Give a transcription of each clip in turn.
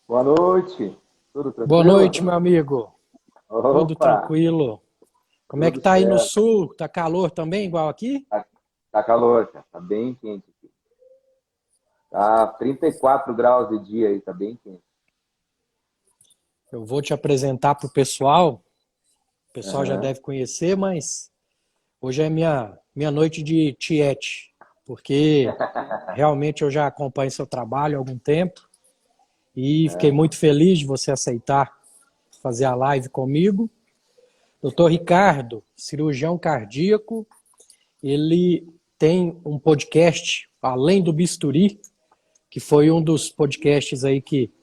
Boa noite. Tudo Boa tranquilo? noite, meu amigo. Tudo Opa, tranquilo. Como é que tudo tá aí no certo. sul? Tá calor também, igual aqui? Tá calor, cara. Tá bem quente aqui. Tá 34 graus de dia aí, tá bem quente. Eu vou te apresentar pro pessoal. O pessoal já Aham. deve conhecer, mas hoje é minha noite de tiete, porque realmente eu já acompanho seu trabalho há algum tempo e fiquei É. muito feliz de você aceitar fazer a live comigo. Doutor Ricardo, cirurgião cardíaco, ele tem um podcast, Além do Bisturi, que foi um dos podcasts aí que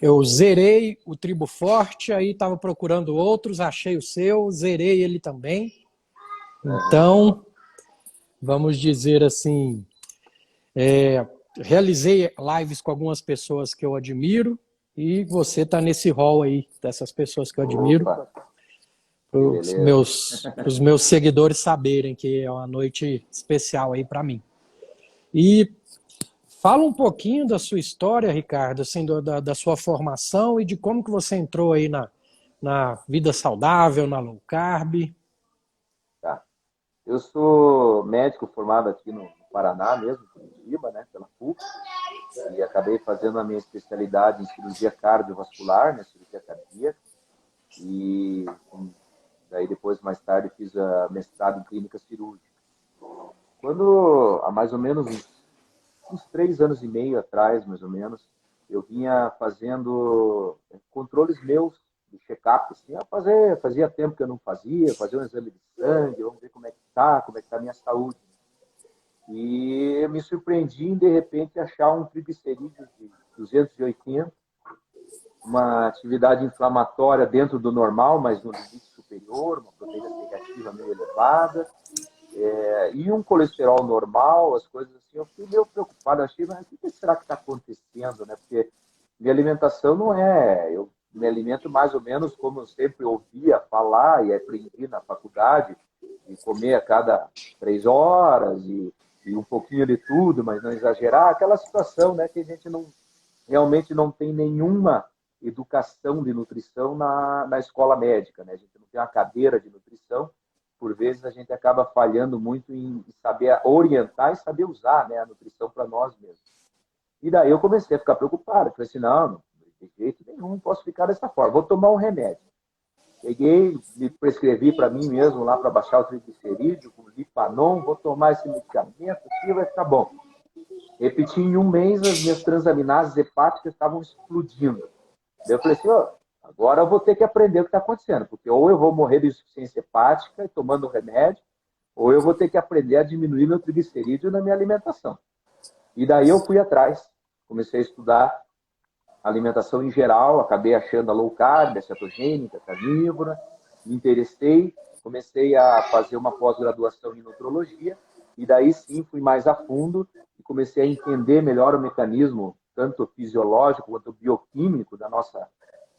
eu zerei o Tribo Forte, aí estava procurando outros, achei o seu, zerei ele também. Aham. Então, vamos dizer assim, realizei lives com algumas pessoas que eu admiro e você está nesse hall aí dessas pessoas que eu admiro, Opa, que beleza. para os meus seguidores saberem que é uma noite especial aí para mim. E fala um pouquinho da sua história, Ricardo, assim, da sua formação e de como que você entrou aí na vida saudável, na low carb. Tá. Eu sou médico formado aqui no Paraná mesmo, Curitiba, né, pela PUC, e acabei fazendo a minha especialidade em cirurgia cardiovascular, né, cirurgia cardíaca, e daí depois, mais tarde, fiz a mestrado em clínica cirúrgica. Quando, há mais ou menos uns 3 anos e meio atrás, mais ou menos, eu vinha fazendo controles meus de check-up, assim, fazia tempo que eu não fazia um exame de sangue, vamos ver como é que tá a minha saúde. E eu me surpreendi em, de repente, achar um triglicerídeo de 280, uma atividade inflamatória dentro do normal, mas no limite superior, uma proteína C reativa meio elevada, e um colesterol normal, as coisas assim, eu fiquei meio preocupado, achei, mas o que será que está acontecendo, né? Porque minha alimentação não é, eu me alimento mais ou menos como eu sempre ouvia falar e aprendi na faculdade, de comer a cada 3 horas e um pouquinho de tudo, mas não exagerar, aquela situação, né, que a gente não realmente não tem nenhuma educação de nutrição na escola médica, né? A gente não tem uma cadeira de nutrição, por vezes a gente acaba falhando muito em saber orientar e saber usar, né, a nutrição para nós mesmos. E daí eu comecei a ficar preocupado, falei assim, não, de jeito nenhum, não posso ficar dessa forma, vou tomar um remédio. Peguei, me prescrevi para mim mesmo lá para baixar o triglicerídeo, com Lipanon, vou tomar esse medicamento aqui, vai ficar bom. Repeti em um mês, as minhas transaminases hepáticas estavam explodindo. Daí eu falei assim, oh, agora eu vou ter que aprender o que está acontecendo, porque ou eu vou morrer de insuficiência hepática tomando um remédio, ou eu vou ter que aprender a diminuir meu triglicerídeo na minha alimentação. E daí eu fui atrás, comecei a estudar alimentação em geral, acabei achando a low carb, a cetogênica, a carnívora, me interessei, comecei a fazer uma pós-graduação em nutrologia, e daí sim fui mais a fundo e comecei a entender melhor o mecanismo, tanto fisiológico quanto bioquímico da nossa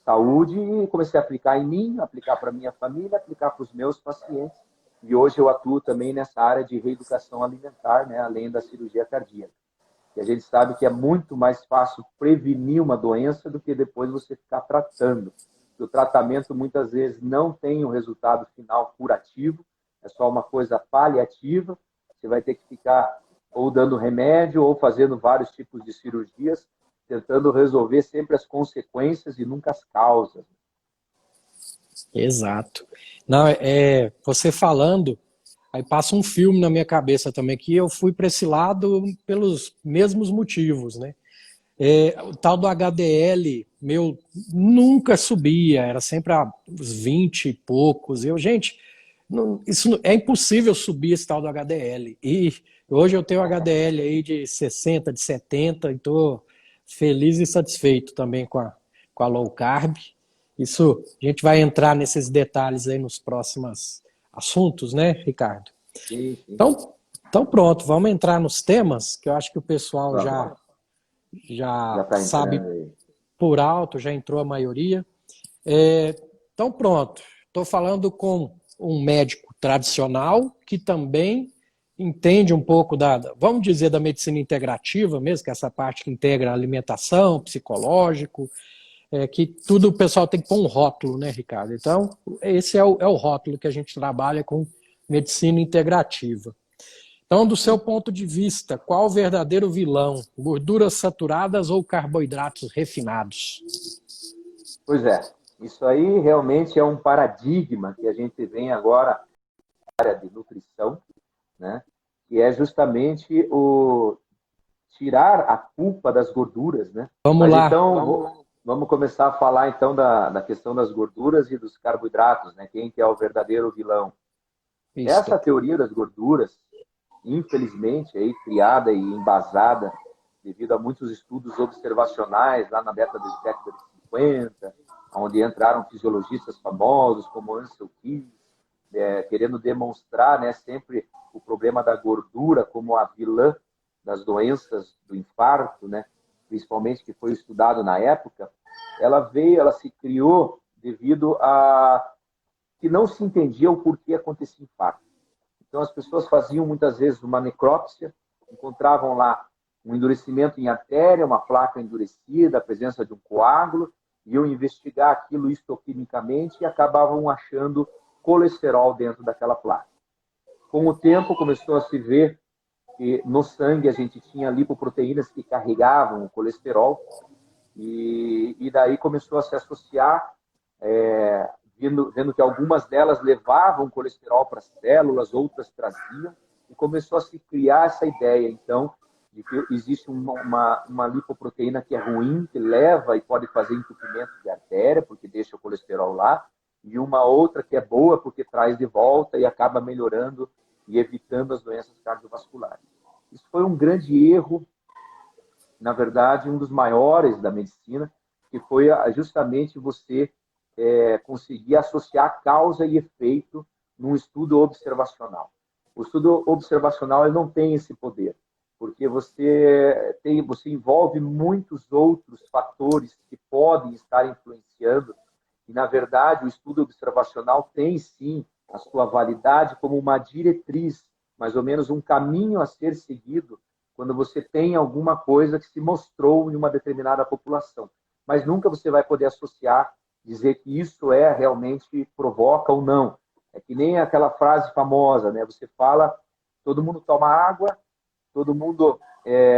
saúde, e comecei a aplicar em mim, aplicar para minha família, aplicar para os meus pacientes, e hoje eu atuo também nessa área de reeducação alimentar, né, além da cirurgia cardíaca. E a gente sabe que é muito mais fácil prevenir uma doença do que depois você ficar tratando. O tratamento muitas vezes não tem um resultado final curativo, é só uma coisa paliativa. Você vai ter que ficar ou dando remédio ou fazendo vários tipos de cirurgias, tentando resolver sempre as consequências e nunca as causas. Exato. Não, você falando, aí passa um filme na minha cabeça também, que eu fui para esse lado pelos mesmos motivos, né? O tal do HDL, meu, nunca subia, era sempre a uns 20 e poucos. Gente, é impossível subir esse tal do HDL. E hoje eu tenho HDL aí de 60, de 70, e estou feliz e satisfeito também com a low carb. Isso, a gente vai entrar nesses detalhes aí nos próximos assuntos, né, Ricardo? Sim, sim. Então, então pronto, vamos entrar nos temas, que eu acho que o pessoal Vamos. Já já está sabe entrando aí. por alto, já entrou a maioria. Então pronto, estou falando com um médico tradicional que também entende um pouco vamos dizer, da medicina integrativa mesmo, que é essa parte que integra alimentação, psicológico, que tudo o pessoal tem que pôr um rótulo, né, Ricardo? Então, esse é o rótulo que a gente trabalha com medicina integrativa. Então, do seu ponto de vista, qual o verdadeiro vilão? Gorduras saturadas ou carboidratos refinados? Pois é, isso aí realmente é um paradigma que a gente vem agora na área de nutrição, né? Que é justamente o tirar a culpa das gorduras, né? Vamos Mas lá. então, vamos começar a falar então da questão das gorduras e dos carboidratos, né? Quem que é o verdadeiro vilão? Isso. Essa teoria das gorduras, infelizmente, aí criada e embasada devido a muitos estudos observacionais lá na década de 50, onde entraram fisiologistas famosos como Ansel Keys, querendo demonstrar, né, sempre o problema da gordura como a vilã das doenças do infarto, né, principalmente que foi estudado na época. Ela se criou devido a que não se entendia o porquê acontecia infarto. Então, as pessoas faziam muitas vezes uma necrópsia, encontravam lá um endurecimento em artéria, uma placa endurecida, a presença de um coágulo, iam investigar aquilo histoquimicamente e acabavam achando colesterol dentro daquela placa. Com o tempo, começou a se ver que no sangue a gente tinha lipoproteínas que carregavam o colesterol, e daí começou a se associar, vendo que algumas delas levavam colesterol para as células, outras traziam, e começou a se criar essa ideia, então, de que existe uma lipoproteína que é ruim, que leva e pode fazer entupimento de artéria, porque deixa o colesterol lá, e uma outra que é boa, porque traz de volta e acaba melhorando e evitando as doenças cardiovasculares. Isso foi um grande erro, na verdade, um dos maiores da medicina, que foi justamente você conseguir associar causa e efeito num estudo observacional. O estudo observacional ele não tem esse poder, porque você envolve muitos outros fatores que podem estar influenciando, e, na verdade, o estudo observacional tem, sim, a sua validade como uma diretriz, mais ou menos um caminho a ser seguido quando você tem alguma coisa que se mostrou em uma determinada população. Mas nunca você vai poder associar, dizer que isso realmente provoca ou não. É que nem aquela frase famosa, né? Você fala, todo mundo toma água, todo mundo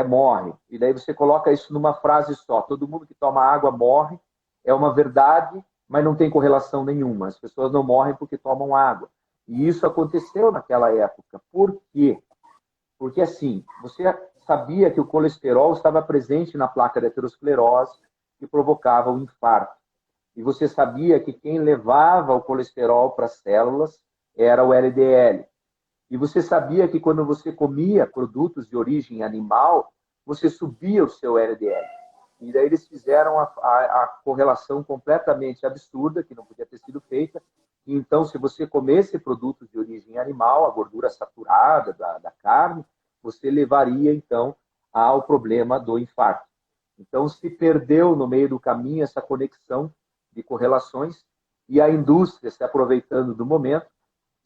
morre. E daí você coloca isso numa frase só. Todo mundo que toma água morre. É uma verdade, mas não tem correlação nenhuma. As pessoas não morrem porque tomam água. E isso aconteceu naquela época. Por quê? Porque, assim, você sabia que o colesterol estava presente na placa de aterosclerose, que provocava o infarto. E você sabia que quem levava o colesterol para as células era o LDL. E você sabia que quando você comia produtos de origem animal, você subia o seu LDL. E daí eles fizeram a correlação completamente absurda, que não podia ter sido feita. E então, se você comesse produtos de origem animal, a gordura saturada da carne, você levaria, então, ao problema do infarto. Então, se perdeu no meio do caminho essa conexão de correlações, e a indústria, se aproveitando do momento,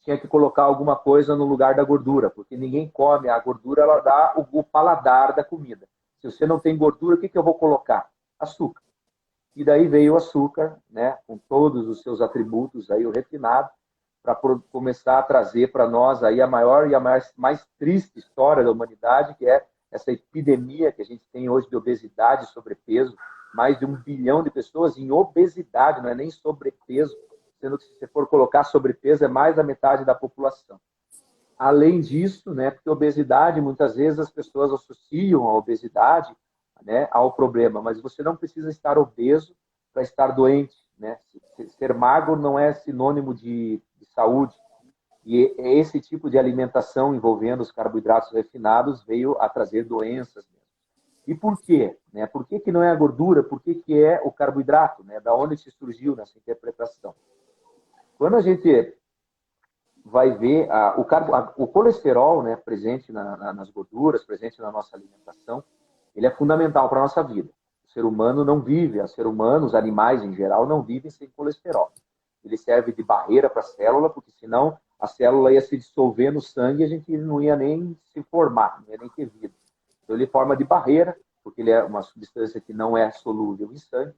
tinha que colocar alguma coisa no lugar da gordura, porque ninguém come a gordura, ela dá o paladar da comida. Se você não tem gordura, o que eu vou colocar? Açúcar. E daí veio o açúcar, né, com todos os seus atributos, aí, o refinado, para começar a trazer para nós aí a maior e a mais triste história da humanidade, que é essa epidemia que a gente tem hoje de obesidade e sobrepeso. Mais de 1 bilhão de pessoas em obesidade, não é nem sobrepeso, sendo que se você for colocar sobrepeso é mais da metade da população. Além disso, né, porque a obesidade, muitas vezes as pessoas associam a obesidade, né, ao problema, mas você não precisa estar obeso para estar doente, né? Ser magro não é sinônimo de saúde. E esse tipo de alimentação envolvendo os carboidratos refinados veio a trazer doenças. E por quê? Né? Por que não é a gordura? Por que é o carboidrato? Né? Da onde se surgiu nessa interpretação? Quando a gente vai ver o colesterol, né, presente nas gorduras, presente na nossa alimentação, ele é fundamental para a nossa vida. O ser humano não vive, os animais em geral não vivem sem colesterol. Ele serve de barreira para a célula, porque senão a célula ia se dissolver no sangue e a gente não ia nem se formar, não ia nem ter vida. Então, ele forma de barreira, porque ele é uma substância que não é solúvel em sangue.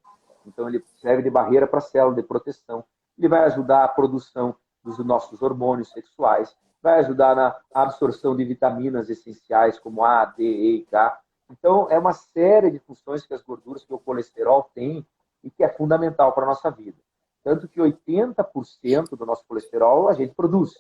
Então, ele serve de barreira para a célula de proteção. Ele vai ajudar a produção dos nossos hormônios sexuais, vai ajudar na absorção de vitaminas essenciais como A, D, E e K. Então, é uma série de funções que as gorduras, que o colesterol tem e que é fundamental para a nossa vida. Tanto que 80% do nosso colesterol a gente produz.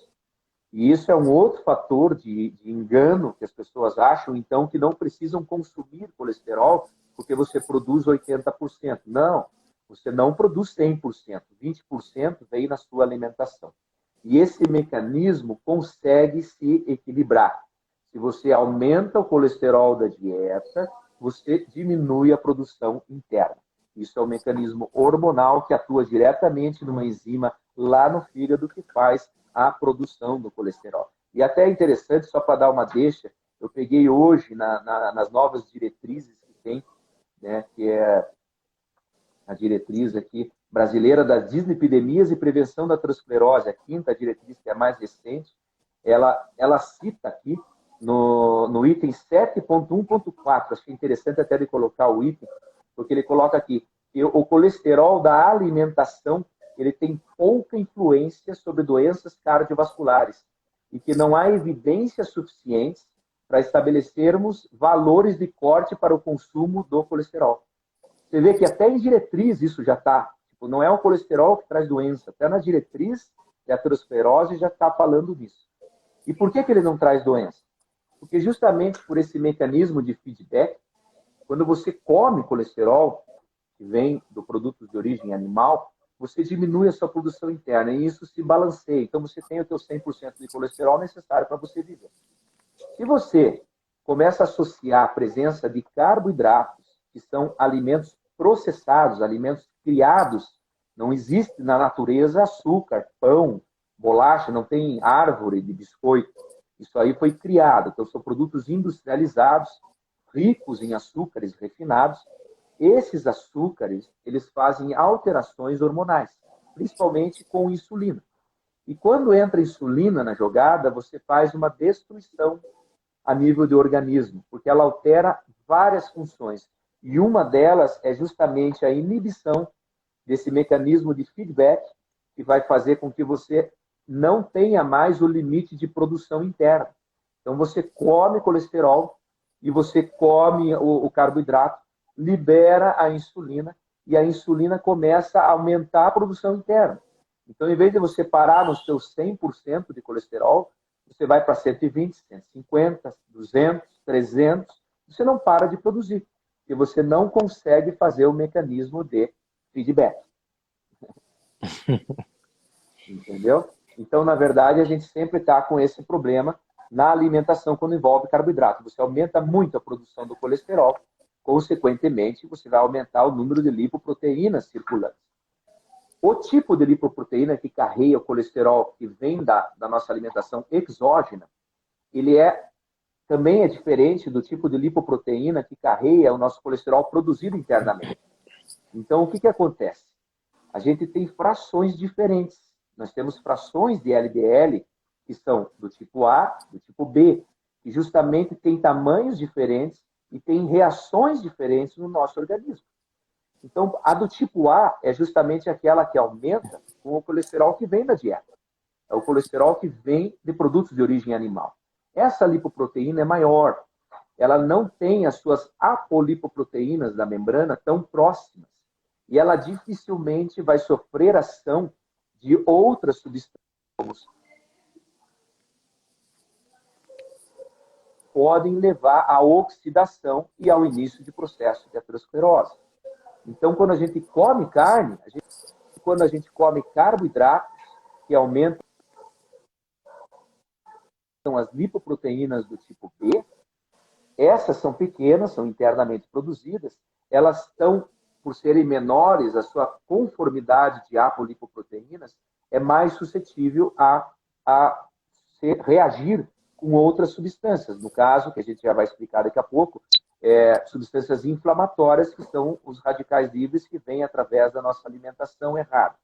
E isso é um outro fator de engano que as pessoas acham, então, que não precisam consumir colesterol porque você produz 80%. Não, você não produz 100%. 20% vem na sua alimentação. E esse mecanismo consegue se equilibrar. Se você aumenta o colesterol da dieta, você diminui a produção interna. Isso é um mecanismo hormonal que atua diretamente numa enzima lá no fígado que faz a produção do colesterol. E até é interessante, só para dar uma deixa, eu peguei hoje nas novas diretrizes que tem, né, que é a diretriz aqui brasileira das dislipidemias e prevenção da aterosclerose, a quinta diretriz, que é a mais recente, ela cita aqui no item 7.1.4, acho que é interessante até de colocar o item, porque ele coloca aqui que o colesterol da alimentação ele tem pouca influência sobre doenças cardiovasculares e que não há evidências suficientes para estabelecermos valores de corte para o consumo do colesterol. Você vê que até em diretriz isso já está. Tipo, não é o colesterol que traz doença. Até na diretriz de aterosclerose já está falando disso. E por que ele não traz doença? Porque justamente por esse mecanismo de feedback, quando você come colesterol, que vem do produto de origem animal, você diminui a sua produção interna e isso se balanceia. Então você tem o seu 100% de colesterol necessário para você viver. Se você começa a associar a presença de carboidratos, que são alimentos processados, alimentos criados, não existe na natureza açúcar, pão, bolacha, não tem árvore de biscoito. Isso aí foi criado. Então são produtos industrializados, ricos em açúcares refinados. Esses açúcares, eles fazem alterações hormonais, principalmente com insulina. E quando entra insulina na jogada, você faz uma destruição a nível do organismo, porque ela altera várias funções. E uma delas é justamente a inibição desse mecanismo de feedback que vai fazer com que você não tenha mais o limite de produção interna. Então você come colesterol e você come o carboidrato, libera a insulina e a insulina começa a aumentar a produção interna. Então, em vez de você parar no seu 100% de colesterol, você vai para 120, 150, 200, 300, você não para de produzir, porque você não consegue fazer o mecanismo de feedback. Entendeu? Então, na verdade, a gente sempre está com esse problema na alimentação quando envolve carboidrato. Você aumenta muito a produção do colesterol, consequentemente, você vai aumentar o número de lipoproteínas circulantes. O tipo de lipoproteína que carrega o colesterol que vem da nossa alimentação exógena, ele também é diferente do tipo de lipoproteína que carrega o nosso colesterol produzido internamente. Então, o que acontece? A gente tem frações diferentes. Nós temos frações de LDL que são do tipo A, do tipo B, que justamente têm tamanhos diferentes e têm reações diferentes no nosso organismo. Então, a do tipo A é justamente aquela que aumenta com o colesterol que vem da dieta. É o colesterol que vem de produtos de origem animal. Essa lipoproteína é maior. Ela não tem as suas apolipoproteínas da membrana tão próximas. E ela dificilmente vai sofrer ação de outras substâncias que podem levar à oxidação e ao início de processo de aterosclerose. Então, quando a gente come carne, quando a gente come carboidratos, que aumentam as lipoproteínas do tipo B, essas são pequenas, são internamente produzidas, elas estão, por serem menores, a sua conformidade de apolipoproteínas é mais suscetível a reagir com outras substâncias. No caso, que a gente já vai explicar daqui a pouco, substâncias inflamatórias, que são os radicais livres que vêm através da nossa alimentação errada.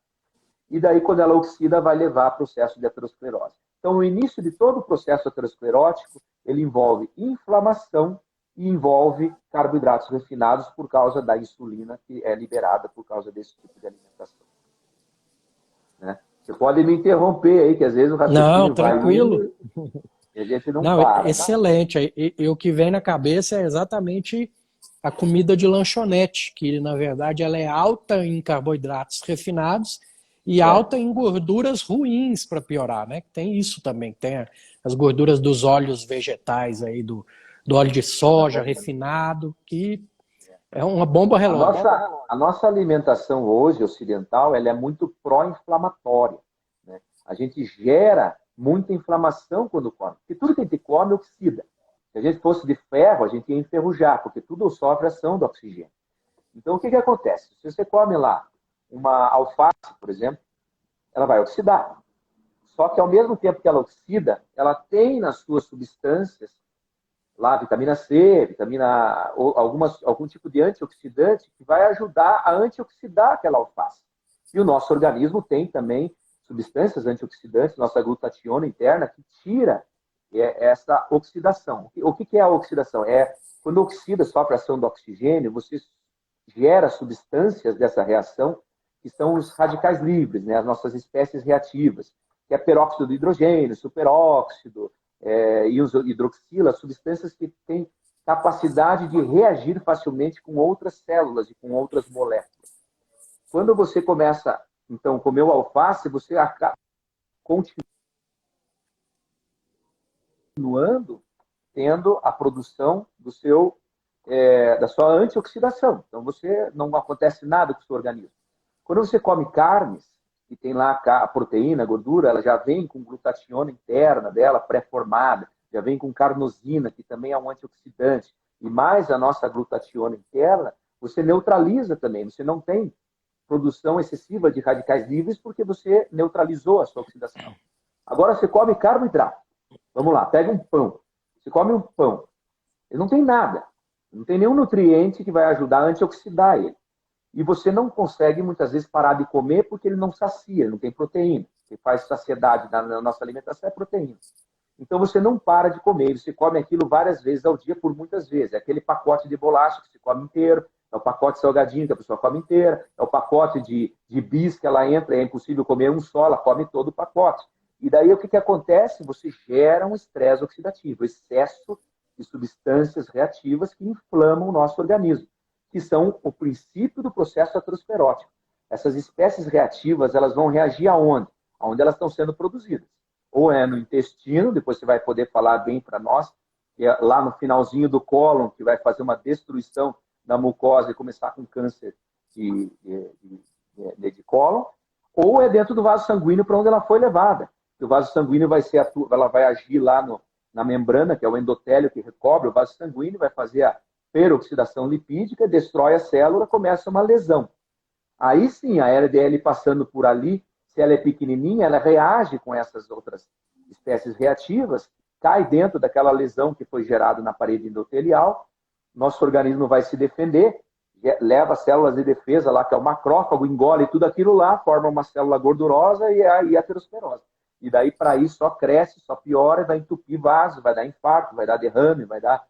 E daí, quando ela oxida, vai levar a processo de aterosclerose. Então, o início de todo o processo aterosclerótico, ele envolve inflamação e envolve carboidratos refinados por causa da insulina que é liberada por causa desse tipo de alimentação. Né? Você pode me interromper aí, que às vezes o Não, raciocínio vai tranquilo. indo e a gente não Não, para. excelente. E o que vem na cabeça é exatamente a comida de lanchonete, que na verdade ela é alta em carboidratos refinados e É, alta em gorduras ruins para piorar, né? Tem isso também, tem as gorduras dos óleos vegetais aí, do óleo de soja exatamente. refinado, que é uma bomba A relógio. nossa alimentação hoje ocidental, ela é muito pró-inflamatória. Né? A gente gera muita inflamação quando come, porque tudo que a gente come oxida. Se a gente fosse de ferro, a gente ia enferrujar, porque tudo sofre ação do oxigênio. Então, o que acontece? Se você come lá uma alface, por exemplo, ela vai oxidar. Só que, ao mesmo tempo que ela oxida, ela tem nas suas substâncias lá vitamina C, vitamina ou algum tipo de antioxidante que vai ajudar a antioxidar aquela alface. E o nosso organismo tem também substâncias antioxidantes, nossa glutationa interna, que tira essa oxidação. O que é a oxidação? É quando oxida, sofre a ação do oxigênio, você gera substâncias dessa reação que são os radicais livres, né? As nossas espécies reativas, que é peróxido de hidrogênio, superóxido, e os hidroxilas, substâncias que têm capacidade de reagir facilmente com outras células e com outras moléculas. Quando você começa, então, a comer o alface, você acaba continuando tendo a produção da sua antioxidação. Então, você não acontece nada com o seu organismo. Quando você come carnes, que tem lá a proteína, a gordura, ela já vem com glutationa interna dela pré-formada, já vem com carnosina, que também é um antioxidante, e mais a nossa glutationa interna, você neutraliza também, você não tem produção excessiva de radicais livres porque você neutralizou a sua oxidação. Agora você come carboidrato. Vamos lá, pega um pão. Você come um pão. Ele não tem nada. Não tem nenhum nutriente que vai ajudar a antioxidar ele. E você não consegue, muitas vezes, parar de comer porque ele não sacia, ele não tem proteína. O que faz saciedade na nossa alimentação é proteína. Então você não para de comer, você come aquilo várias vezes ao dia, por muitas vezes. É aquele pacote de bolacha que você come inteiro, é o pacote de salgadinho que a pessoa come inteira, é o pacote de bis que ela entra, é impossível comer um só, ela come todo o pacote. E daí o que acontece? Você gera um estresse oxidativo, excesso de substâncias reativas que inflamam o nosso organismo, que são o princípio do processo aterosclerótico. Essas espécies reativas, elas vão reagir aonde? Aonde elas estão sendo produzidas. Ou é no intestino, depois você vai poder falar bem para nós, que é lá no finalzinho do cólon, que vai fazer uma destruição da mucosa e começar com câncer de cólon, ou é dentro do vaso sanguíneo para onde ela foi levada. O vaso sanguíneo ela vai agir lá na membrana, que é o endotélio que recobre o vaso sanguíneo, vai fazer a peroxidação lipídica, destrói a célula, começa uma lesão. Aí sim, a LDL passando por ali, se ela é pequenininha, ela reage com essas outras espécies reativas, cai dentro daquela lesão que foi gerada na parede endotelial, nosso organismo vai se defender, leva células de defesa lá, que é o macrófago, engole tudo aquilo lá, forma uma célula gordurosa e é a aterosclerose. E daí, para isso, só cresce, só piora, vai entupir vaso, vai dar infarto, vai dar derrame, vai dar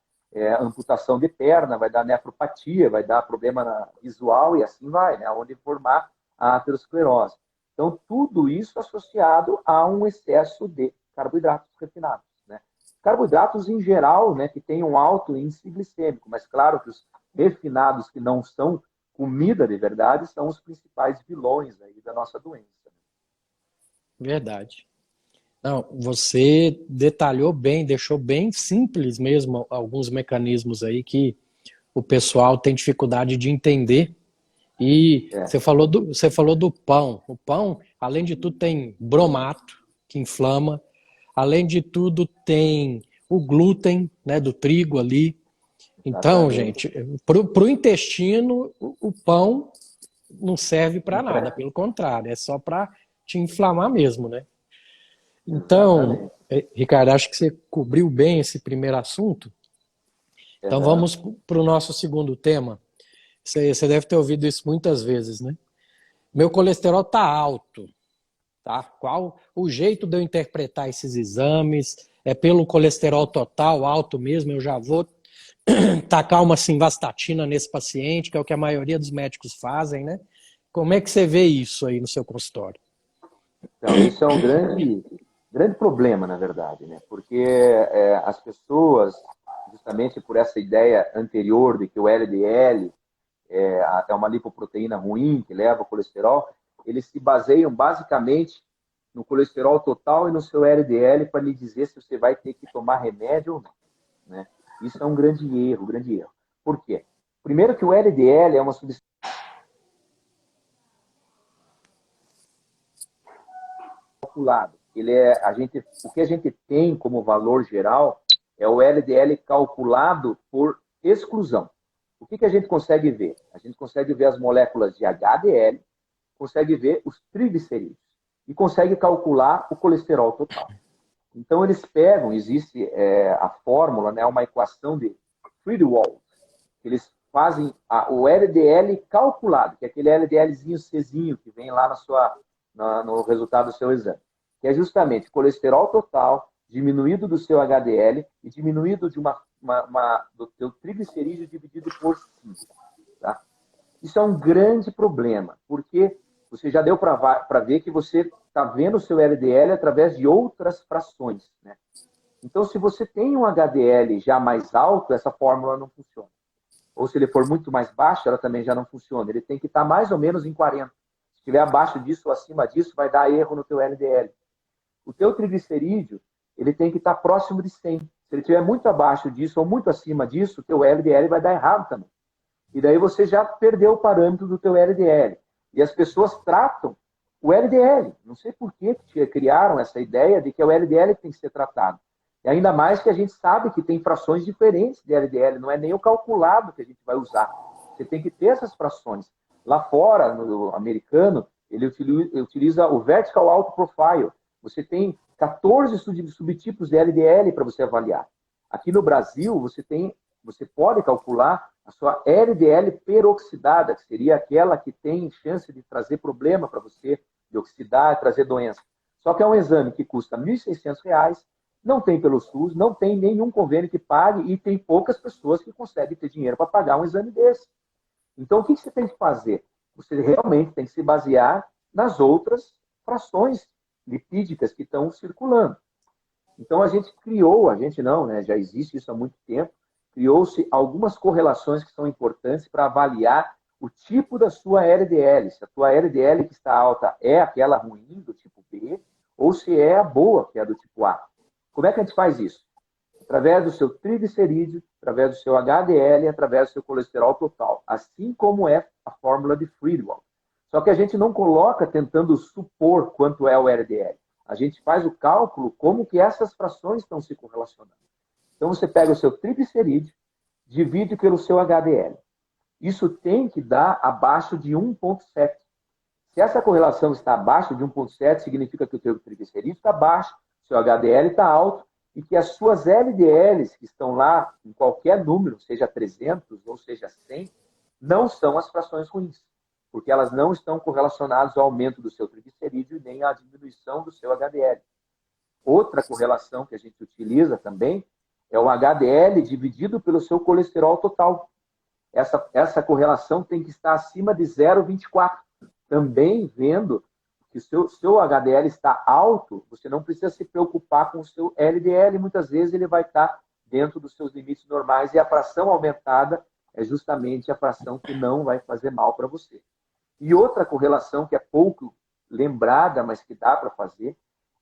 amputação de perna, vai dar nefropatia, vai dar problema visual e assim vai, né? Onde formar a aterosclerose. Então, tudo isso associado a um excesso de carboidratos refinados. Né? Carboidratos, em geral, né, que têm um alto índice glicêmico, mas claro que os refinados que não são comida de verdade são os principais vilões aí da nossa doença. Verdade. Não, você detalhou bem, deixou bem simples mesmo alguns mecanismos aí que o pessoal tem dificuldade de entender. E você falou do pão. O pão, além de tudo, tem bromato, que inflama. Além de tudo, tem o glúten, né, do trigo ali. Então, Exatamente. gente, para o intestino, o pão não serve para nada. Pelo contrário, é só para te inflamar mesmo, né? Então, Exatamente. Ricardo, acho que você cobriu bem esse primeiro assunto. Então Uhum. vamos para o nosso segundo tema. Você deve ter ouvido isso muitas vezes, né? Meu colesterol tá alto. tá? Qual o jeito de eu interpretar esses exames? É pelo colesterol total alto mesmo? Eu já vou tacar uma simvastatina nesse paciente, que é o que a maioria dos médicos fazem, né? Como é que você vê isso aí no seu consultório? Então, isso é um grande problema, na verdade, né? Porque as pessoas, justamente por essa ideia anterior de que o LDL é uma lipoproteína ruim, que leva o colesterol, eles se baseiam basicamente no colesterol total e no seu LDL para lhe dizer se você vai ter que tomar remédio ou não, né? Isso é um grande erro, grande erro. Por quê? Primeiro que o LDL é uma substância calculada. O que a gente tem como valor geral é o LDL calculado por exclusão. O que a gente consegue ver? A gente consegue ver as moléculas de HDL, consegue ver os triglicerídeos e consegue calcular o colesterol total. Então, eles pegam, existe a fórmula, né, uma equação de Friedewald, que eles fazem o LDL calculado, que é aquele LDLzinho Czinho que vem lá no resultado do seu exame, que é justamente colesterol total diminuído do seu HDL e diminuído do teu triglicerídeo dividido por 5. Tá? Isso é um grande problema, porque você já deu para ver que você está vendo o seu LDL através de outras frações, né? Então, se você tem um HDL já mais alto, essa fórmula não funciona. Ou se ele for muito mais baixo, ela também já não funciona. Ele tem que estar mais ou menos em 40. Se estiver abaixo disso ou acima disso, vai dar erro no teu LDL. O teu triglicerídeo, ele tem que estar próximo de 100. Se ele estiver muito abaixo disso ou muito acima disso, o teu LDL vai dar errado também. E daí você já perdeu o parâmetro do teu LDL. E as pessoas tratam o LDL. Não sei por que criaram essa ideia de que é o LDL que tem que ser tratado. E ainda mais que a gente sabe que tem frações diferentes de LDL, não é nem o calculado que a gente vai usar. Você tem que ter essas frações. Lá fora, no americano, ele utiliza o Vertical Auto Profile. Você tem 14 subtipos de LDL para você avaliar. Aqui no Brasil, você pode calcular a sua LDL peroxidada, que seria aquela que tem chance de trazer problema para você, de oxidar, trazer doença. Só que é um exame que custa R$ 1.600, não tem pelo SUS, não tem nenhum convênio que pague e tem poucas pessoas que conseguem ter dinheiro para pagar um exame desse. Então, o que você tem que fazer? Você realmente tem que se basear nas outras frações lipídicas que estão circulando. Então, a gente não, né? Já existe isso há muito tempo, criou-se algumas correlações que são importantes para avaliar o tipo da sua LDL. Se a tua LDL que está alta é aquela ruim, do tipo B, ou se é a boa, que é a do tipo A. Como é que a gente faz isso? Através do seu triglicerídeo, através do seu HDL e através do seu colesterol total. Assim como é a fórmula de Friedewald. Só que a gente não coloca tentando supor quanto é o LDL. A gente faz o cálculo como que essas frações estão se correlacionando. Então, você pega o seu triglicerídeo, divide pelo seu HDL. Isso tem que dar abaixo de 1,7. Se essa correlação está abaixo de 1,7, significa que o seu triglicerídeo está baixo, o seu HDL está alto, e que as suas LDLs, que estão lá em qualquer número, seja 300 ou seja 100, não são as frações ruins, porque elas não estão correlacionadas ao aumento do seu triglicerídeo nem à diminuição do seu HDL. Outra correlação que a gente utiliza também é o HDL dividido pelo seu colesterol total. Essa correlação tem que estar acima de 0,24. Também vendo que o seu HDL está alto, você não precisa se preocupar com o seu LDL. Muitas vezes ele vai estar dentro dos seus limites normais e a fração aumentada é justamente a fração que não vai fazer mal para você. E outra correlação que é pouco lembrada, mas que dá para fazer,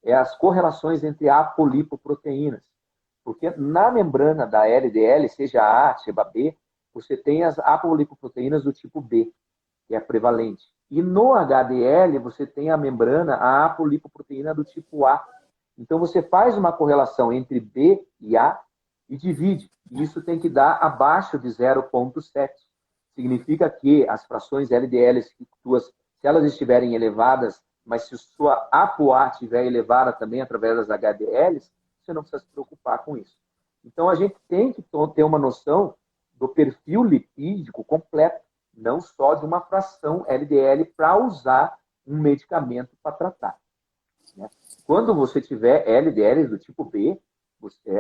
é as correlações entre apolipoproteínas. Porque na membrana da LDL, seja A, seja B, você tem as apolipoproteínas do tipo B, que é prevalente. E no HDL, você tem a membrana, a apolipoproteína do tipo A. Então, você faz uma correlação entre B e A e divide. E isso tem que dar abaixo de 0,7. Significa que as frações LDLs, se elas estiverem elevadas, mas se a sua ApoA estiver elevada também através das HDLs, você não precisa se preocupar com isso. Então, a gente tem que ter uma noção do perfil lipídico completo, não só de uma fração LDL para usar um medicamento para tratar. Quando você tiver LDLs do tipo B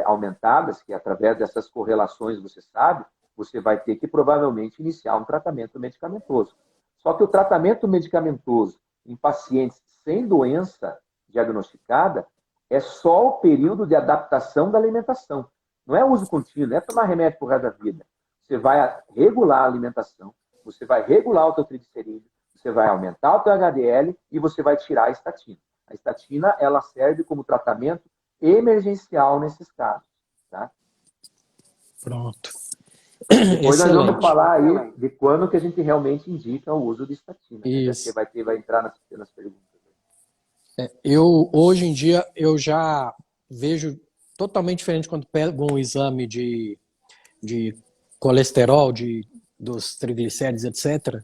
aumentadas, que através dessas correlações você sabe, você vai ter que provavelmente iniciar um tratamento medicamentoso. Só que o tratamento medicamentoso em pacientes sem doença diagnosticada é só o período de adaptação da alimentação. Não é uso contínuo, não é tomar remédio por resto da vida. Você vai regular a alimentação, você vai regular o teu triglicerídeo, você vai aumentar o teu HDL e você vai tirar a estatina. A estatina, ela serve como tratamento emergencial nesses casos. Tá? Pronto. Depois nós vamos Excelente. falar aí de quando que a gente realmente indica o uso de estatina. Né? Isso. Vai entrar nas perguntas. Hoje em dia, eu já vejo totalmente diferente quando pego um exame de colesterol, dos triglicéridos, etc.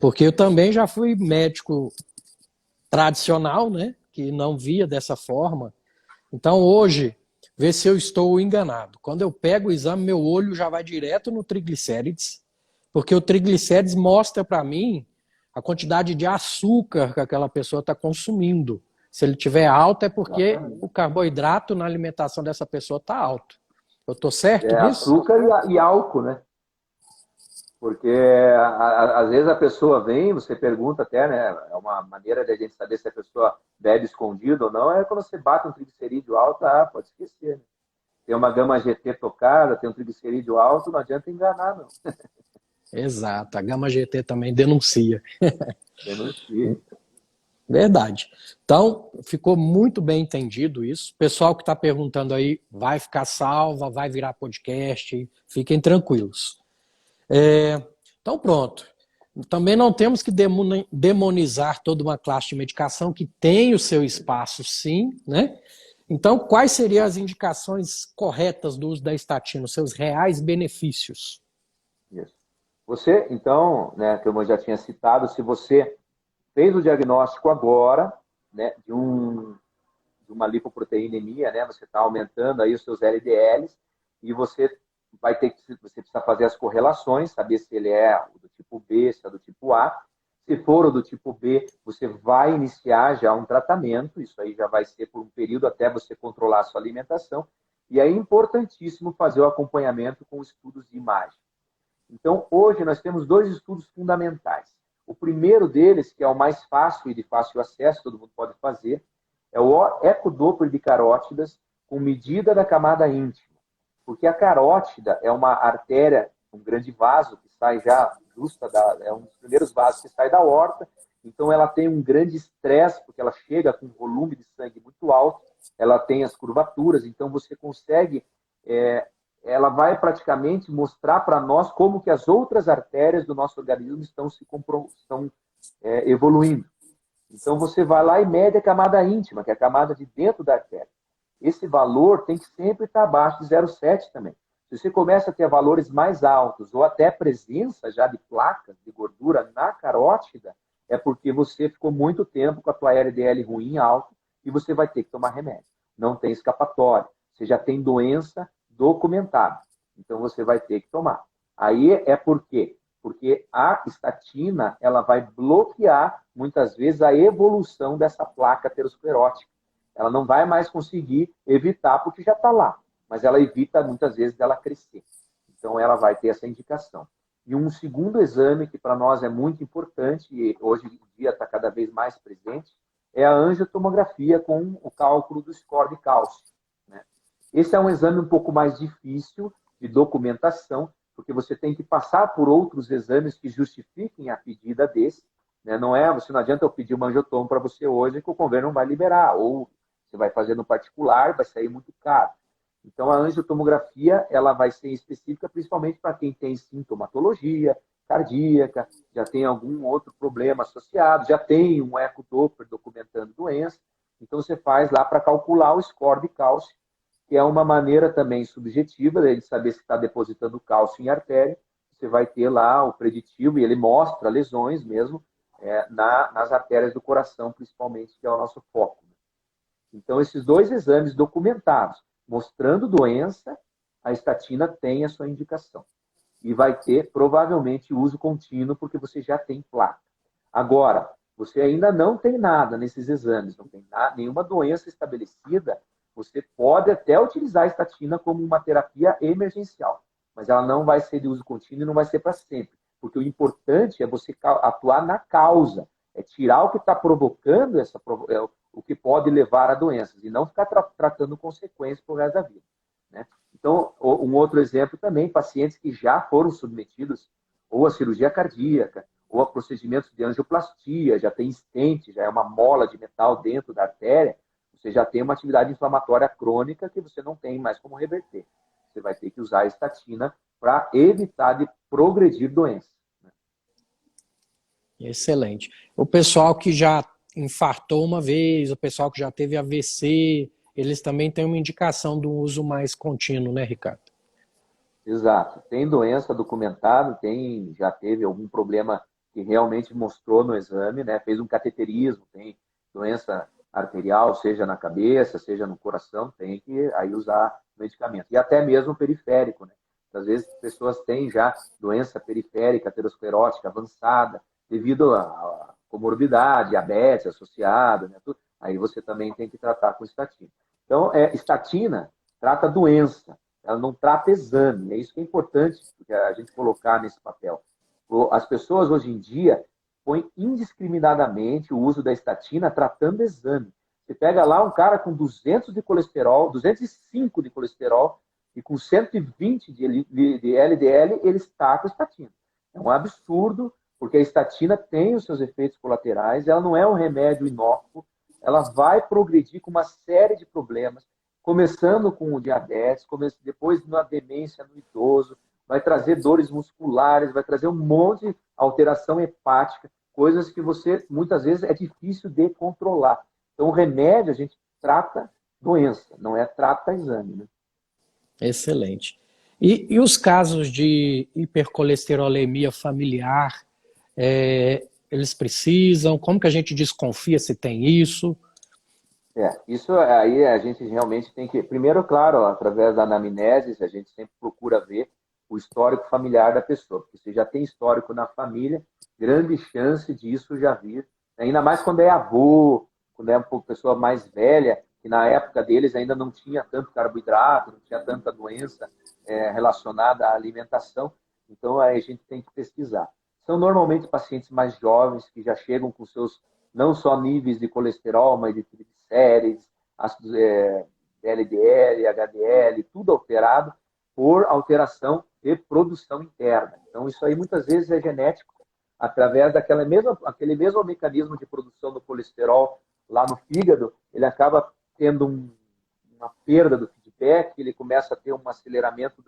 Porque eu também já fui médico tradicional, né? Que não via dessa forma. Então, hoje, vê se eu estou enganado. Quando eu pego o exame, meu olho já vai direto no triglicérides, porque o triglicérides mostra para mim a quantidade de açúcar que aquela pessoa está consumindo. Se ele tiver alto, é porque o carboidrato na alimentação dessa pessoa está alto. Eu estou certo nisso? Açúcar e álcool, né? Porque às vezes a pessoa vem, você pergunta até, né? É uma maneira de a gente saber se a pessoa bebe escondido ou não, é quando você bate um triglicerídeo alto, pode esquecer. Né? Tem uma gama GT tocada, tem um triglicerídeo alto, não adianta enganar, não. Exato, a gama GT também denuncia. Denuncia. Verdade. Então, ficou muito bem entendido isso. Pessoal que está perguntando aí, vai ficar salva, vai virar podcast, fiquem tranquilos. Então, pronto. Também não temos que demonizar toda uma classe de medicação que tem o seu espaço, sim, né? Então, quais seriam as indicações corretas do uso da estatina, os seus reais benefícios? Isso. Você, então, né, como eu já tinha citado, se você fez o diagnóstico agora, né, de uma lipoproteinemia, né, você está aumentando aí os seus LDLs e você você precisa fazer as correlações, saber se ele é do tipo B, se é do tipo A. Se for o do tipo B, você vai iniciar já um tratamento, isso aí já vai ser por um período até você controlar a sua alimentação. E é importantíssimo fazer o acompanhamento com estudos de imagem. Então, hoje nós temos dois estudos fundamentais. O primeiro deles, que é o mais fácil e de fácil acesso, todo mundo pode fazer, é o ecodoppler de carótidas com medida da camada íntima. Porque a carótida é uma artéria, um grande vaso que sai já justa é um dos primeiros vasos que sai da aorta. Então, ela tem um grande estresse, porque ela chega com um volume de sangue muito alto, ela tem as curvaturas, então você consegue ela vai praticamente mostrar para nós como que as outras artérias do nosso organismo estão evoluindo. Então, você vai lá e mede a camada íntima, que é a camada de dentro da artéria. Esse valor tem que sempre estar abaixo de 0,7 também. Se você começa a ter valores mais altos ou até presença já de placas de gordura na carótida, é porque você ficou muito tempo com a tua LDL ruim alto e você vai ter que tomar remédio. Não tem escapatória. Você já tem doença documentada. Então, você vai ter que tomar. Aí é por quê? Porque a estatina ela vai bloquear, muitas vezes, a evolução dessa placa aterosclerótica. Ela não vai mais conseguir evitar, porque já está lá. Mas ela evita, muitas vezes, dela crescer. Então, ela vai ter essa indicação. E um segundo exame, que para nós é muito importante, e hoje em dia está cada vez mais presente, é a angiotomografia com o cálculo do score de cálcio. Né? Esse é um exame um pouco mais difícil de documentação, porque você tem que passar por outros exames que justifiquem a pedida desse. Né? Não adianta eu pedir uma angiotomo para você hoje que o convênio não vai liberar, ou você vai fazer no particular, vai sair muito caro. Então, a angiotomografia ela vai ser específica principalmente para quem tem sintomatologia cardíaca, já tem algum outro problema associado, já tem um ecodoppler documentando doença. Então, você faz lá para calcular o score de cálcio, que é uma maneira também subjetiva de saber se está depositando cálcio em artéria. Você vai ter lá o preditivo, e ele mostra lesões mesmo nas artérias do coração, principalmente, que é o nosso foco. Então, esses dois exames documentados, mostrando doença, a estatina tem a sua indicação. E vai ter, provavelmente, uso contínuo, porque você já tem placa. Agora, você ainda não tem nada nesses exames, não tem nenhuma doença estabelecida, você pode até utilizar a estatina como uma terapia emergencial, mas ela não vai ser de uso contínuo e não vai ser para sempre, porque o importante é você atuar na causa, é tirar o que está provocando o que pode levar a doenças e não ficar tratando consequências por resto da vida, né? Então, um outro exemplo também, pacientes que já foram submetidos ou a cirurgia cardíaca, ou a procedimentos de angioplastia, já tem stent, já é uma mola de metal dentro da artéria, você já tem uma atividade inflamatória crônica que você não tem mais como reverter. Você vai ter que usar a estatina para evitar de progredir doenças. Excelente. O pessoal que já infartou uma vez, o pessoal que já teve AVC, eles também têm uma indicação do uso mais contínuo, né, Ricardo? Exato. Tem doença documentada, já teve algum problema que realmente mostrou no exame, né? Fez um cateterismo, tem doença arterial, seja na cabeça, seja no coração, tem que aí usar medicamento. E até mesmo periférico, né? Às vezes pessoas têm já doença periférica, aterosclerótica avançada, devido a comorbidade, diabetes associada, né? Aí você também tem que tratar com estatina. Então, estatina trata doença, ela não trata exame. É isso que é importante a gente colocar nesse papel. As pessoas hoje em dia põem indiscriminadamente o uso da estatina tratando exame. Você pega lá um cara com 200 de colesterol, 205 de colesterol e com 120 de LDL, ele está com estatina. É um absurdo, porque a estatina tem os seus efeitos colaterais, ela não é um remédio inócuo, ela vai progredir com uma série de problemas, começando com o diabetes, depois na demência no idoso, vai trazer dores musculares, vai trazer um monte de alteração hepática, coisas que você, muitas vezes, é difícil de controlar. Então, o remédio, a gente trata doença, não trata exame, né? Excelente. E os casos de hipercolesterolemia familiar, eles precisam? Como que a gente desconfia se tem isso? Isso aí a gente realmente tem que, primeiro, claro, através da anamnese, a gente sempre procura ver o histórico familiar da pessoa, porque se já tem histórico na família, grande chance disso já vir, ainda mais quando é avô, quando é uma pessoa mais velha, que na época deles ainda não tinha tanto carboidrato, não tinha tanta doença relacionada à alimentação, então aí a gente tem que pesquisar. São normalmente pacientes mais jovens que já chegam com seus não só níveis de colesterol, mas de triglicérides, ácidos, LDL, HDL, tudo alterado por alteração de produção interna. Então, isso aí muitas vezes é genético, através aquele mesmo mecanismo de produção do colesterol lá no fígado, ele acaba tendo uma perda do feedback, ele começa a ter um aceleramento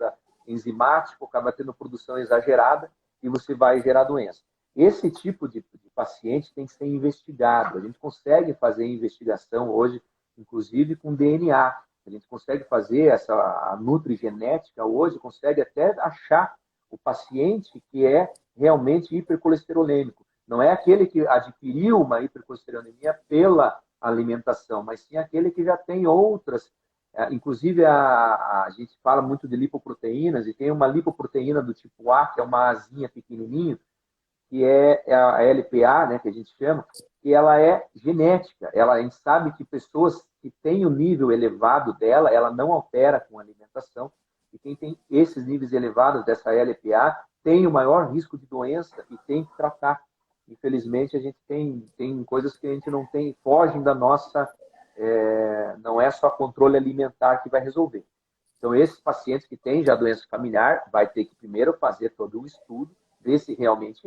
enzimático, acaba tendo produção exagerada e você vai gerar doença. Esse tipo de paciente tem que ser investigado. A gente consegue fazer investigação hoje, inclusive com DNA. A gente consegue fazer a nutrigenética hoje, consegue até achar o paciente que é realmente hipercolesterolêmico. Não é aquele que adquiriu uma hipercolesterolemia pela alimentação, mas sim aquele que já tem outras. Inclusive, a gente fala muito de lipoproteínas, e tem uma lipoproteína do tipo A, que é uma asinha pequenininho, que é a LPA, né, que a gente chama, que ela é genética. A gente sabe que pessoas que têm o nível elevado dela, ela não altera com a alimentação, e quem tem esses níveis elevados dessa LPA tem o maior risco de doença e tem que tratar. Infelizmente, a gente tem coisas que a gente não tem, fogem da nossa... não é só controle alimentar que vai resolver. Então, esses pacientes que têm já doença familiar, vai ter que primeiro fazer todo o estudo, ver se realmente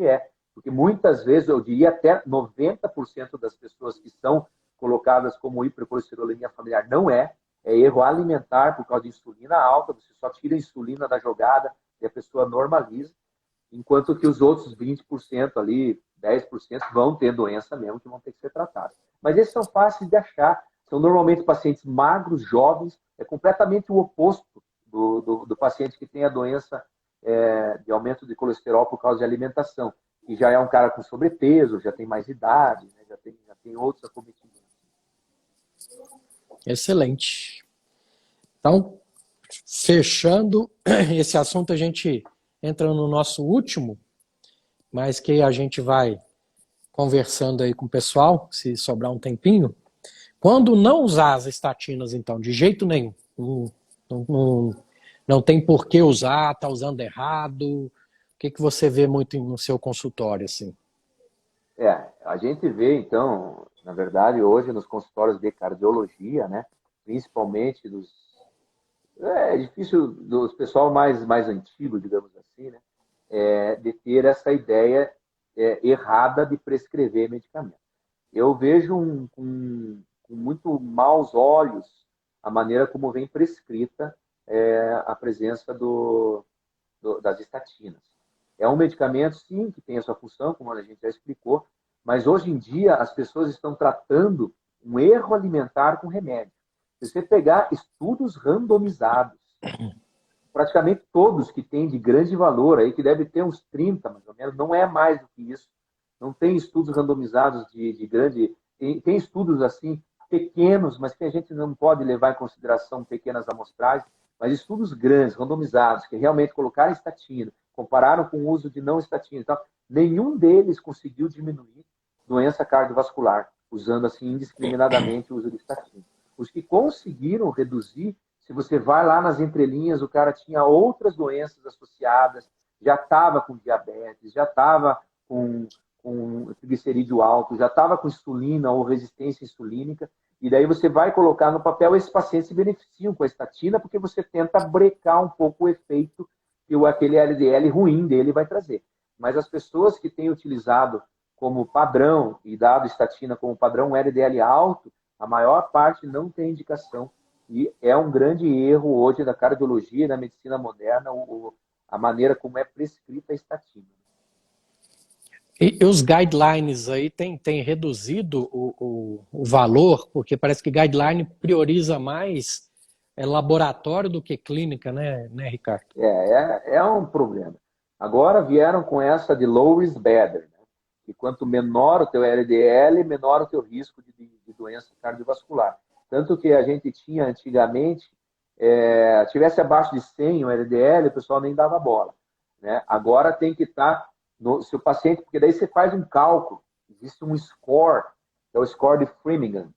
porque muitas vezes, eu diria até 90% das pessoas que são colocadas como hipercolesterolemia familiar não é erro alimentar por causa de insulina alta, você só tira a insulina da jogada e a pessoa normaliza, enquanto que os outros 20% ali, 10% vão ter doença mesmo que vão ter que ser tratados. Mas esses são fáceis de achar, são normalmente pacientes magros, jovens, é completamente o oposto do paciente que tem a doença de aumento de colesterol por causa de alimentação, que já é um cara com sobrepeso, já tem mais idade, né, já tem outros acometimentos. Excelente. Então, fechando esse assunto, a gente entra no nosso último, mas que a gente vai conversando aí com o pessoal, se sobrar um tempinho, quando não usar as estatinas, então, de jeito nenhum, não, não, não tem por que usar, está usando errado, o que você vê muito no seu consultório, assim? A gente vê, então, na verdade, hoje nos consultórios de cardiologia, né, principalmente é difícil dos pessoal mais antigo, digamos assim, né, de ter essa ideia errada de prescrever medicamento. Eu vejo com muito maus olhos a maneira como vem prescrita a presença das estatinas. É um medicamento, sim, que tem a sua função, como a gente já explicou, mas hoje em dia as pessoas estão tratando um erro alimentar com remédio. Se você pegar estudos randomizados, praticamente todos que têm de grande valor, aí que deve ter uns 30 mais ou menos, não é mais do que isso. Não tem estudos randomizados de grande. Tem estudos assim, pequenos, mas que a gente não pode levar em consideração pequenas amostragens, mas estudos grandes, randomizados, que realmente colocaram estatina, compararam com o uso de não estatina e tal, nenhum deles conseguiu diminuir doença cardiovascular, usando assim indiscriminadamente o uso de estatina. Os que conseguiram reduzir, se você vai lá nas entrelinhas, o cara tinha outras doenças associadas, já estava com diabetes, já estava com triglicerídeo alto, já estava com insulina ou resistência insulínica, e daí você vai colocar no papel, esses pacientes se beneficiam com a estatina, porque você tenta brecar um pouco o efeito que aquele LDL ruim dele vai trazer. Mas as pessoas que têm utilizado como padrão e dado estatina como padrão LDL alto, a maior parte não tem indicação. E é um grande erro hoje da cardiologia e da medicina moderna a maneira como é prescrita a estatina. E os guidelines aí tem reduzido o valor, porque parece que guideline prioriza mais laboratório do que clínica, né, Ricardo? É um problema. Agora vieram com essa de low is better, né? Que quanto menor o teu LDL, menor o teu risco de doença cardiovascular. Tanto que a gente tinha antigamente, tivesse abaixo de 100 o LDL, o pessoal nem dava bola, né? Agora tem que estar se o paciente, porque daí você faz um cálculo, existe um score, que é o score de Framingham,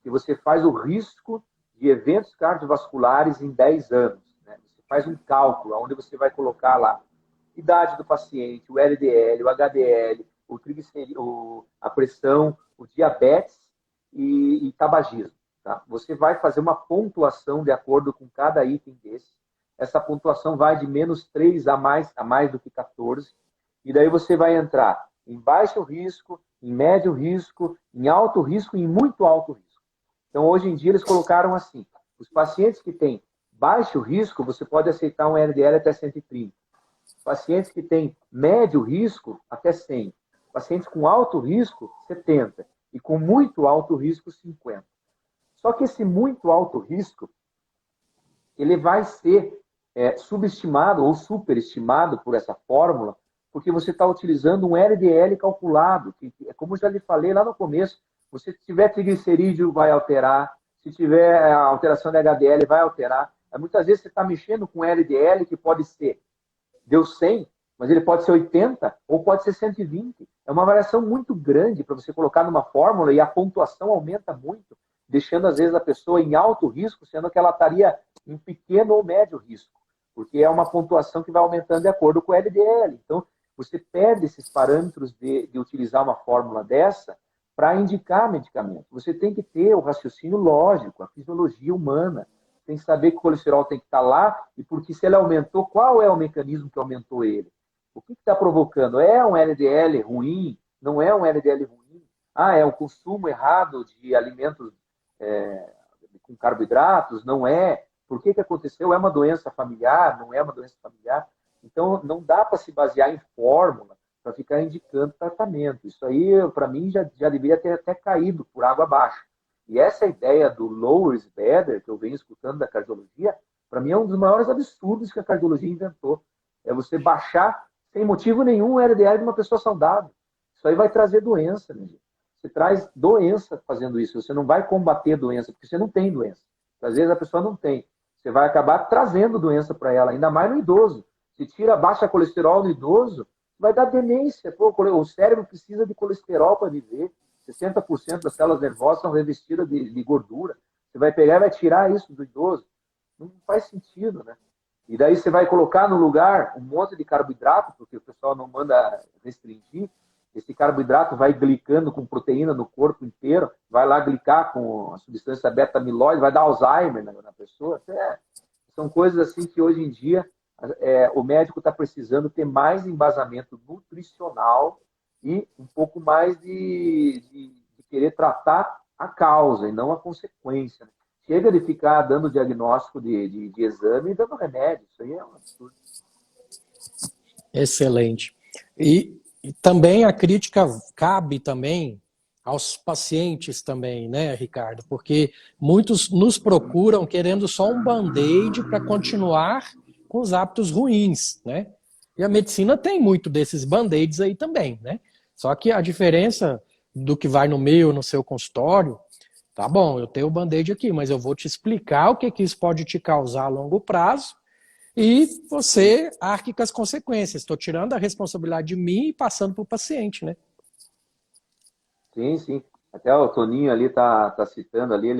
que você faz o risco de eventos cardiovasculares em 10 anos. Né? Você faz um cálculo, onde você vai colocar lá idade do paciente, o LDL, o HDL, o triglicerídeo, a pressão, o diabetes e tabagismo. Tá? Você vai fazer uma pontuação de acordo com cada item desse. Essa pontuação vai de -3 a mais do que 14. E daí você vai entrar em baixo risco, em médio risco, em alto risco e em muito alto risco. Então, hoje em dia, eles colocaram assim: os pacientes que têm baixo risco, você pode aceitar um LDL até 130. Pacientes que têm médio risco, até 100. Pacientes com alto risco, 70. E com muito alto risco, 50. Só que esse muito alto risco, ele vai ser subestimado ou superestimado por essa fórmula, porque você está utilizando um LDL calculado, que, como eu já lhe falei lá no começo, se tiver triglicerídeo, vai alterar, se tiver alteração de HDL, vai alterar. Muitas vezes você está mexendo com LDL que pode ser, deu 100, mas ele pode ser 80 ou pode ser 120. É uma variação muito grande para você colocar numa fórmula e a pontuação aumenta muito, deixando às vezes a pessoa em alto risco, sendo que ela estaria em pequeno ou médio risco, porque é uma pontuação que vai aumentando de acordo com o LDL. Então, você perde esses parâmetros de utilizar uma fórmula dessa para indicar medicamento. Você tem que ter o raciocínio lógico, a fisiologia humana. Tem que saber que o colesterol tem que estar lá e porque se ele aumentou, qual é o mecanismo que aumentou ele? O que está provocando? É um LDL ruim? Não é um LDL ruim? É um consumo errado de alimentos com carboidratos? Não é. Por que aconteceu? É uma doença familiar? Não é uma doença familiar? Então, não dá para se basear em fórmula para ficar indicando tratamento. Isso aí, para mim, já deveria ter até caído por água abaixo. E essa ideia do lower is better, que eu venho escutando da cardiologia, para mim é um dos maiores absurdos que a cardiologia inventou. É você baixar, sem motivo nenhum, o LDL de uma pessoa saudável. Isso aí vai trazer doença, né, gente? Você traz doença fazendo isso. Você não vai combater doença, porque você não tem doença. Às vezes a pessoa não tem. Você vai acabar trazendo doença para ela, ainda mais no idoso. Se tira baixa colesterol no idoso, vai dar demência. Pô, o cérebro precisa de colesterol para viver. 60% das células nervosas são revestidas de gordura. Você vai pegar e vai tirar isso do idoso. Não faz sentido, né? E daí você vai colocar no lugar um monte de carboidrato, porque o pessoal não manda restringir. Esse carboidrato vai glicando com proteína no corpo inteiro, vai lá glicar com a substância beta-amiloide, vai dar Alzheimer na pessoa. São coisas assim que hoje em dia o médico está precisando ter mais embasamento nutricional e um pouco mais de querer tratar a causa e não a consequência. Chega de ficar dando diagnóstico de exame e dando remédio. Isso aí é um absurdo. Excelente. E também a crítica cabe também aos pacientes também, né, Ricardo? Porque muitos nos procuram querendo só um band-aid para continuar com os hábitos ruins, né? E a medicina tem muito desses band-aids aí também, né? Só que a diferença do que vai no meu, no seu consultório, tá bom, eu tenho o band-aid aqui, mas eu vou te explicar o que isso pode te causar a longo prazo e você arque com as consequências. Estou tirando a responsabilidade de mim e passando para o paciente, né? Sim, sim. Até o Toninho ali tá citando ali,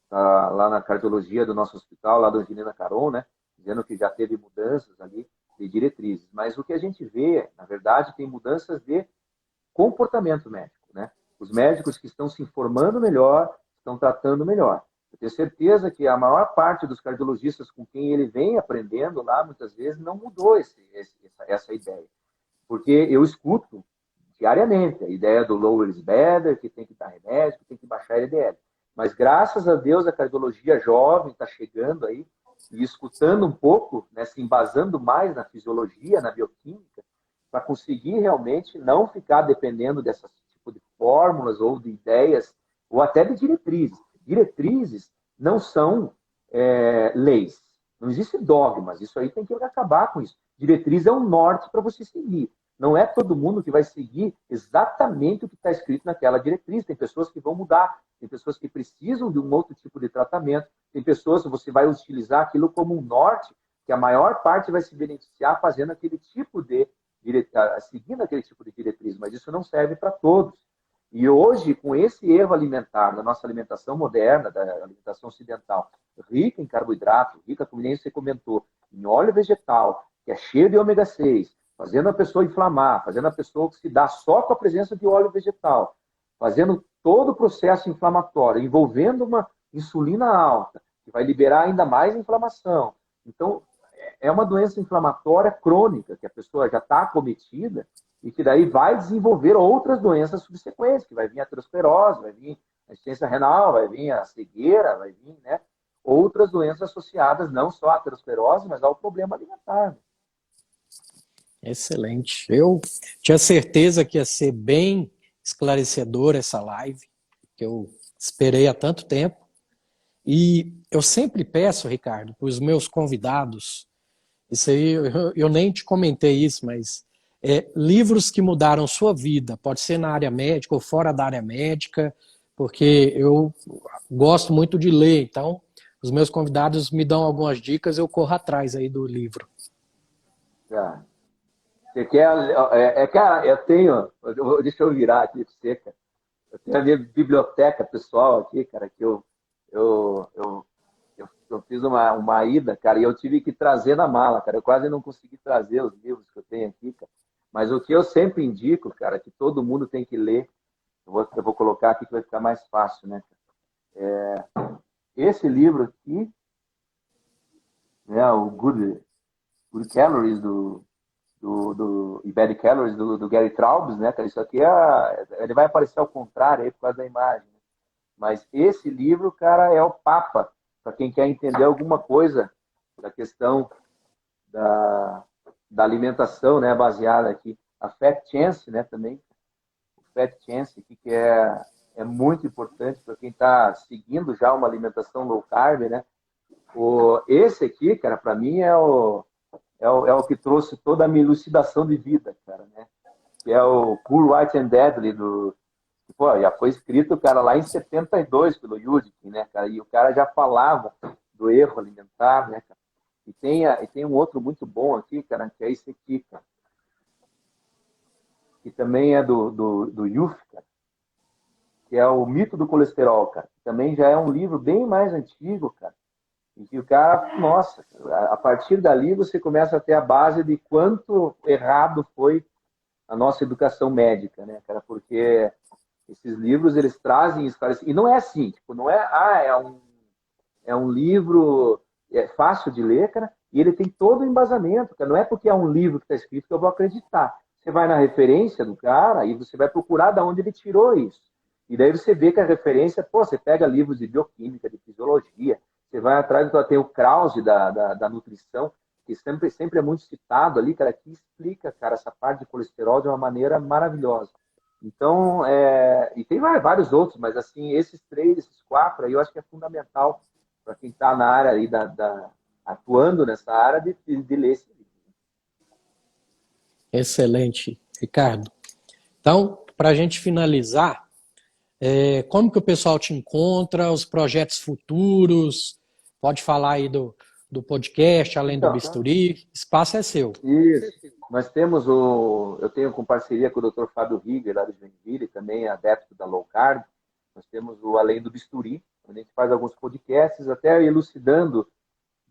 tá lá na cardiologia do nosso hospital, lá do Angelina Caron, né? Dizendo que já teve mudanças ali de diretrizes. Mas o que a gente vê, na verdade, tem mudanças de comportamento médico, né? Os médicos que estão se informando melhor, estão tratando melhor. Eu tenho certeza que a maior parte dos cardiologistas com quem ele vem aprendendo lá, muitas vezes, não mudou essa ideia. Porque eu escuto diariamente a ideia do lower is better, que tem que dar remédio, que tem que baixar LDL. Mas graças a Deus a cardiologia jovem está chegando aí e escutando um pouco, né, se embasando mais na fisiologia, na bioquímica, para conseguir realmente não ficar dependendo desse tipo de fórmulas ou de ideias, ou até de diretrizes. Diretrizes não são leis. Não existe dogmas. Isso aí tem que acabar com isso. Diretriz é um norte para você seguir. Não é todo mundo que vai seguir exatamente o que está escrito naquela diretriz. Tem pessoas que vão mudar, tem pessoas que precisam de um outro tipo de tratamento, tem pessoas que você vai utilizar aquilo como um norte, que a maior parte vai se beneficiar fazendo aquele tipo de seguindo aquele tipo de diretriz, mas isso não serve para todos. E hoje, com esse erro alimentar, da nossa alimentação moderna, da alimentação ocidental, rica em carboidrato, rica, como nem você comentou, em óleo vegetal, que é cheio de ômega 6, fazendo a pessoa inflamar, fazendo a pessoa oxidar só com a presença de óleo vegetal, fazendo todo o processo inflamatório, envolvendo uma insulina alta, que vai liberar ainda mais inflamação. Então, é uma doença inflamatória crônica, que a pessoa já está acometida e que daí vai desenvolver outras doenças subsequentes, que vai vir a aterosclerose, vai vir a insuficiência renal, vai vir a cegueira, vai vir, né, outras doenças associadas não só à aterosclerose, mas ao problema alimentar. Excelente. Eu tinha certeza que ia ser bem esclarecedora essa live, que eu esperei há tanto tempo. E eu sempre peço, Ricardo, para os meus convidados, isso aí eu nem te comentei isso, mas livros que mudaram sua vida, pode ser na área médica ou fora da área médica, porque eu gosto muito de ler, então os meus convidados me dão algumas dicas, eu corro atrás aí do livro. Você quer. Cara, eu tenho. Deixa eu virar aqui para você, cara. Eu tenho a minha biblioteca pessoal aqui, cara, que eu, eu, eu fiz uma ida, cara, e eu tive que trazer na mala, cara. Eu quase não consegui trazer os livros que eu tenho aqui, cara. Mas o que eu sempre indico, cara, que todo mundo tem que ler, eu vou colocar aqui que vai ficar mais fácil, né? Esse livro aqui, né, o Good Calories e Bad Calories do Gary Taubes, né, cara? Isso aqui ele vai aparecer ao contrário aí por causa da imagem. Né? Mas esse livro, cara, é o papa para quem quer entender alguma coisa da questão da alimentação, né, baseada aqui. A Fat Chance, né, também. O Fat Chance, que é muito importante para quem está seguindo já uma alimentação low carb, né? Esse aqui, cara, para mim é o que trouxe toda a minha elucidação de vida, cara, né? Que é o Poor, White and Deadly, pô, já foi escrito, cara, lá em 72 pelo Yudikin, né, cara? E o cara já falava do erro alimentar, né, cara? E tem um outro muito bom aqui, cara, que é esse aqui, cara, que também é do Youth, cara, que é o Mito do Colesterol, cara. Também já é um livro bem mais antigo, cara. E que o cara, nossa, a partir dali você começa a ter a base de quanto errado foi a nossa educação médica, né, cara? Porque esses livros, eles trazem esclarecimento. E não é assim, tipo, não é, é um livro fácil de ler, cara, e ele tem todo o embasamento, cara. Não é porque é um livro que está escrito que eu vou acreditar. Você vai na referência do cara e você vai procurar de onde ele tirou isso. E daí você vê que a referência, pô, você pega livros de bioquímica, de fisiologia, você vai atrás, tem o Krause da nutrição, que sempre é muito citado ali, cara, que explica, cara, essa parte de colesterol de uma maneira maravilhosa. Então, e tem vários outros, mas assim, esses três, esses quatro aí, eu acho que é fundamental para quem está na área aí, atuando nessa área, de ler esse livro. Excelente, Ricardo. Então, para a gente finalizar, como que o pessoal te encontra, os projetos futuros? Pode falar aí do podcast, além do Então, bisturi. Espaço é seu. isso. Nós temos eu tenho com parceria com o Dr. Fábio Rieger, lá de Joinville, também adepto da low carb. Nós temos o Além do Bisturi, onde a gente faz alguns podcasts, até elucidando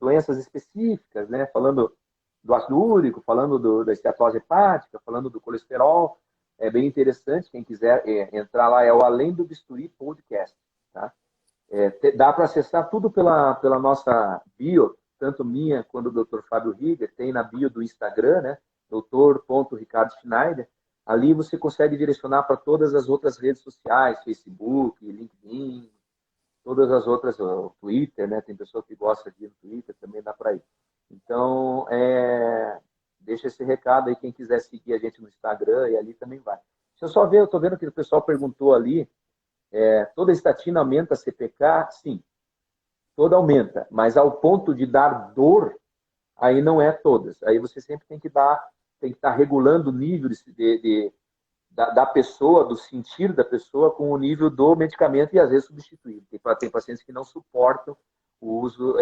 doenças específicas, né? Falando do ácido úrico, falando da esteatose hepática, falando do colesterol. É bem interessante, quem quiser entrar lá, é o Além do Bisturi Podcast. Tá? Dá para acessar tudo pela nossa bio, tanto minha quanto do Dr. Fábio Rieger, tem na bio do Instagram, né? Dr.Ricardo Schneider. Ali você consegue direcionar para todas as outras redes sociais, Facebook, LinkedIn, todas as outras, o Twitter, né? Tem pessoa que gosta de ir no Twitter, também dá para ir. Então, deixa esse recado aí, quem quiser seguir a gente no Instagram, e ali também vai. Deixa eu só ver, eu estou vendo que o pessoal perguntou ali, toda estatina aumenta a CPK? Sim, toda aumenta, mas ao ponto de dar dor, aí não é todas. Aí você sempre tem que estar regulando o nível da pessoa, do sentir da pessoa com o nível do medicamento e às vezes substituir. Tem pacientes que não suportam o uso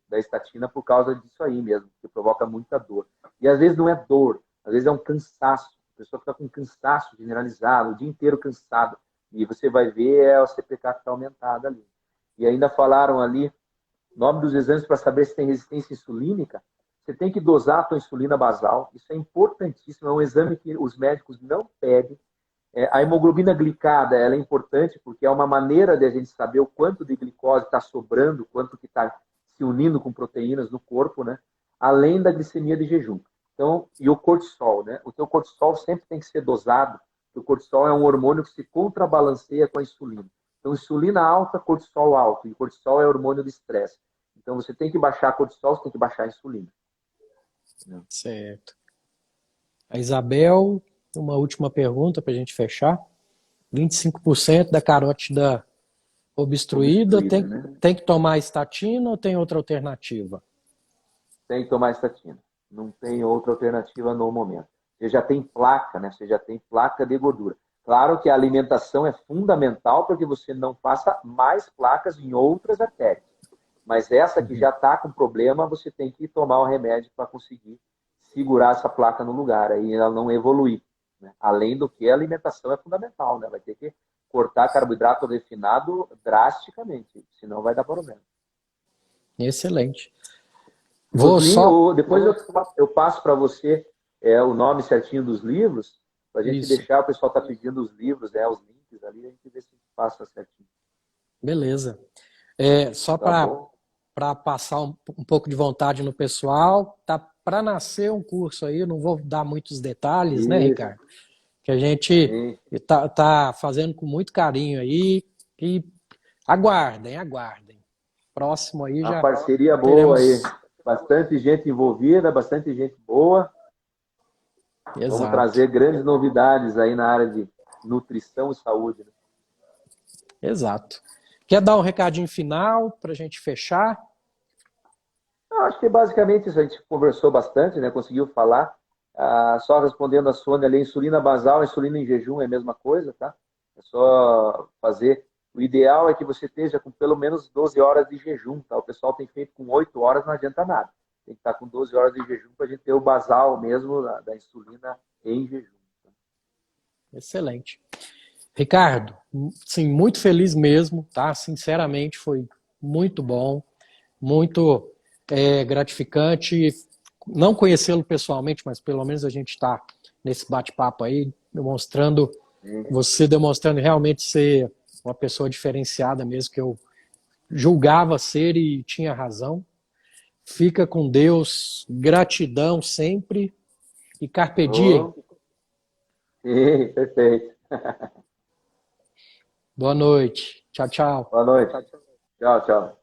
da estatina por causa disso aí mesmo, que provoca muita dor. E às vezes não é dor, às vezes é um cansaço. A pessoa fica com cansaço generalizado, o dia inteiro cansado. E você vai ver o CPK que está aumentado ali. E ainda falaram ali, nome dos exames para saber se tem resistência insulínica. Você tem que dosar a tua insulina basal. Isso é importantíssimo. É um exame que os médicos não pedem. A hemoglobina glicada, ela é importante porque é uma maneira de a gente saber o quanto de glicose está sobrando, quanto que está se unindo com proteínas no corpo, né? Além da glicemia de jejum. Então, e o cortisol, né? O teu cortisol sempre tem que ser dosado. O cortisol é um hormônio que se contrabalanceia com a insulina. Então, insulina alta, cortisol alto. E cortisol é hormônio do estresse. Então, você tem que baixar cortisol, você tem que baixar a insulina. Certo. A Isabel, uma última pergunta para a gente fechar. 25% da carótida obstruída, né? tem que tomar estatina ou tem outra alternativa? Tem que tomar estatina. Não tem outra alternativa no momento. Você já tem placa, né? Você já tem placa de gordura. Claro que a alimentação é fundamental para que você não faça mais placas em outras artérias. Mas essa que já está com problema, você tem que tomar o remédio para conseguir segurar essa placa no lugar e ela não evoluir. Né? Além do que a alimentação é fundamental, né? Vai ter que cortar carboidrato refinado drasticamente, senão vai dar problema. Excelente. Depois eu passo para você o nome certinho dos livros, para a gente deixar, o pessoal está pedindo os livros, os links ali, a gente vê se passa certinho. Beleza. Só para passar um pouco de vontade no pessoal, tá para nascer um curso aí, eu não vou dar muitos detalhes, né, Ricardo? Que a gente tá fazendo com muito carinho aí e aguardem. Próximo aí já. A parceria boa aí. Bastante gente envolvida, bastante gente boa. Exato. Vamos trazer grandes novidades aí na área de nutrição e saúde. Né? Exato. Quer dar um recadinho final para a gente fechar? Acho que basicamente isso, a gente conversou bastante, né? Conseguiu falar. Só respondendo a Sônia ali, insulina basal, insulina em jejum é a mesma coisa, tá? É só fazer O ideal é que você esteja com pelo menos 12 horas de jejum, tá? O pessoal tem feito com 8 horas, não adianta nada. Tem que estar com 12 horas de jejum para a gente ter o basal mesmo da insulina em jejum. Excelente. Ricardo, sim, muito feliz mesmo, tá? Sinceramente, foi muito bom, muito gratificante. Não conhecê-lo pessoalmente, mas pelo menos a gente está nesse bate-papo aí, você demonstrando realmente ser uma pessoa diferenciada mesmo, que eu julgava ser e tinha razão. Fica com Deus, gratidão sempre e carpe diem. Oh, sim, perfeito. Boa noite. Tchau, tchau. Boa noite. Tchau, tchau.